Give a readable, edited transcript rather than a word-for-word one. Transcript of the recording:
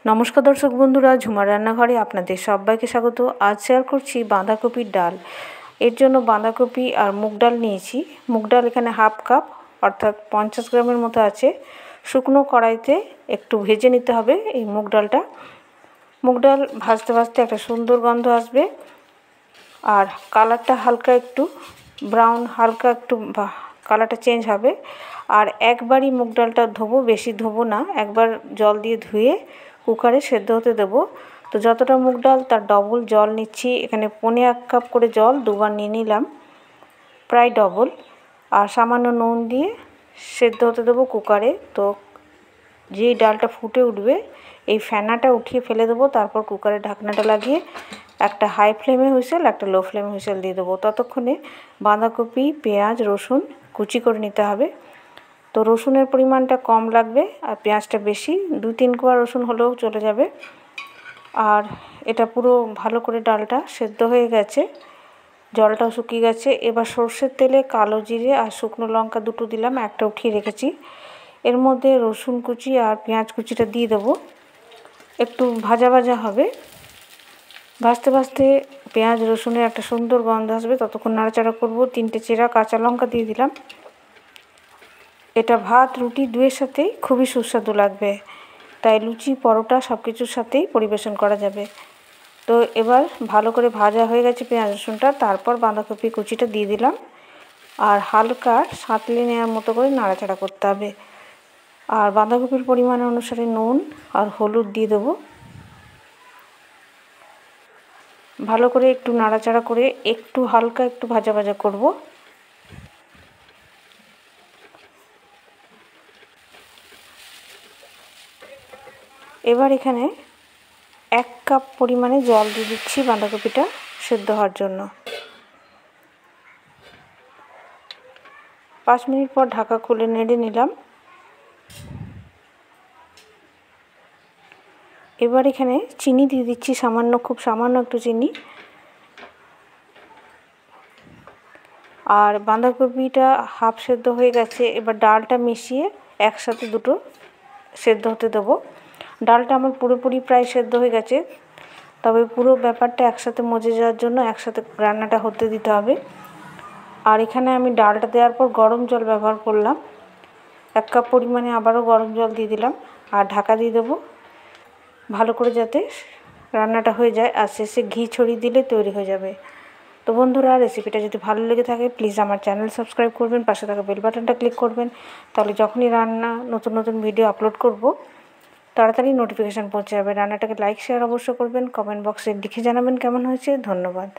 নমস্কার দর্শক বন্ধুরা, ঝুমার রান্নাঘরে আপনাদের সবাইকে স্বাগত। আজ শেয়ার করছি বাঁধাকপির ডাল। এর জন্য বাঁধাকপি আর মুগ ডাল নিয়েছি। মুগ ডাল এখানে হাফ কাপ অর্থাৎ 50 গ্রামের মতো আছে। শুকনো কড়াইতে একটু ভেজে নিতে হবে এই মুগ ডালটা। মুগ ডাল ভাজতে ভাজতে একটা সুন্দর গন্ধ আসবে আর কালারটা হালকা একটু ব্রাউন, হালকা একটু কালারটা চেঞ্জ হবে। আর একবারই মুগ ডালটা ধোবো, বেশি ধোবো না, একবার জল দিয়ে ধুয়ে কুকারে সেদ্ধ হতে দেবো। তো যতটা মুগ ডাল তার ডবল জল নিচ্ছি। এখানে 1.25 কাপ করে জল দুবার নিয়ে নিলাম, প্রায় ডবল। আর সামান্য নুন দিয়ে সেদ্ধ হতে দেবো কুকারে। তো যেই ডালটা ফুটে উঠবে এই ফেনাটা উঠিয়ে ফেলে দেবো। তারপর কুকারের ঢাকনাটা লাগিয়ে একটা হাই ফ্লেমে হুইসেল, একটা লো ফ্লেমে হুইসেল দিয়ে দেবো। ততক্ষণে বাঁধাকপি, পেঁয়াজ, রসুন কুচি করে নিতে হবে। তো রসুনের পরিমাণটা কম লাগবে আর পেঁয়াজটা বেশি, 2-3 কোয়া রসুন হলেও চলে যাবে। আর এটা পুরো ভালো করে ডালটা সেদ্ধ হয়ে গেছে, জলটাও শুকিয়ে গেছে। এবার সর্ষের তেলে কালো জিরে আর শুকনো লঙ্কা দুটো দিলাম, একটা উঠিয়ে রেখেছি। এর মধ্যে রসুন কুচি আর পেঁয়াজ কুচিটা দিয়ে দেবো। একটু ভাজা ভাজা হবে, ভাজতে ভাজতে পেঁয়াজ রসুনের একটা সুন্দর গন্ধ আসবে, ততক্ষণ নাড়াচাড়া করবো। 3টে চেরা কাঁচা লঙ্কা দিয়ে দিলাম। এটা ভাত রুটি দুয়ের সাথেই খুবই সুস্বাদু লাগবে, তাই লুচি পরোটা সব কিছুর সাথেই পরিবেশন করা যাবে। তো এবার ভালো করে ভাজা হয়ে গেছে পেঁয়াজ রসুনটা, তারপর বাঁধাকপি কুচিটা দিয়ে দিলাম আর হালকা সাঁতলে নেওয়ার মতো করে নাড়াচাড়া করতে হবে। আর বাঁধাকপির পরিমাণ অনুসারে নুন আর হলুদ দিয়ে দেবো। ভালো করে একটু নাড়াচাড়া করে একটু হালকা একটু ভাজা ভাজা করব। এবার এখানে 1 কাপ পরিমাণে জল দিয়ে দিচ্ছি বাঁধাকপিটা সেদ্ধ হওয়ার জন্য। 5 মিনিট পর ঢাকা খুলে নেড়ে নিলাম। এবার এখানে চিনি দিয়ে দিচ্ছি সামান্য, খুব সামান্য একটু চিনি। আর বাঁধাকপিটা হাফ সেদ্ধ হয়ে গেছে। এবার ডালটা মিশিয়ে একসাথে দুটো সেদ্ধ হতে দেবো। ডালটা আমার পুরোপুরি প্রায় সেদ্ধ হয়ে গেছে, তবে পুরো ব্যাপারটা একসাথে মজে যাওয়ার জন্য একসাথে রান্নাটা হতে দিতে হবে। আর এখানে আমি ডালটা দেওয়ার পর গরম জল ব্যবহার করলাম। 1 কাপ পরিমাণে আবারও গরম জল দিয়ে দিলাম আর ঢাকা দিয়ে দেবো ভালো করে, যাতে রান্নাটা হয়ে যায়। আর শেষে ঘি ছড়িয়ে দিলে তৈরি হয়ে যাবে। তো বন্ধুরা, রেসিপিটা যদি ভালো লেগে থাকে প্লিজ আমার চ্যানেল সাবস্ক্রাইব করবেন, পাশে থাকা বেল বাটনটা ক্লিক করবেন। তাহলে যখনই রান্না নতুন নতুন ভিডিও আপলোড করব তাড়াতাড়ি নোটিফিকেশান পৌঁছে যাবে। রান্নাটাকে লাইক শেয়ার অবশ্য করবেন, কমেন্ট বক্সে লিখে জানাবেন কেমন হয়েছে। ধন্যবাদ।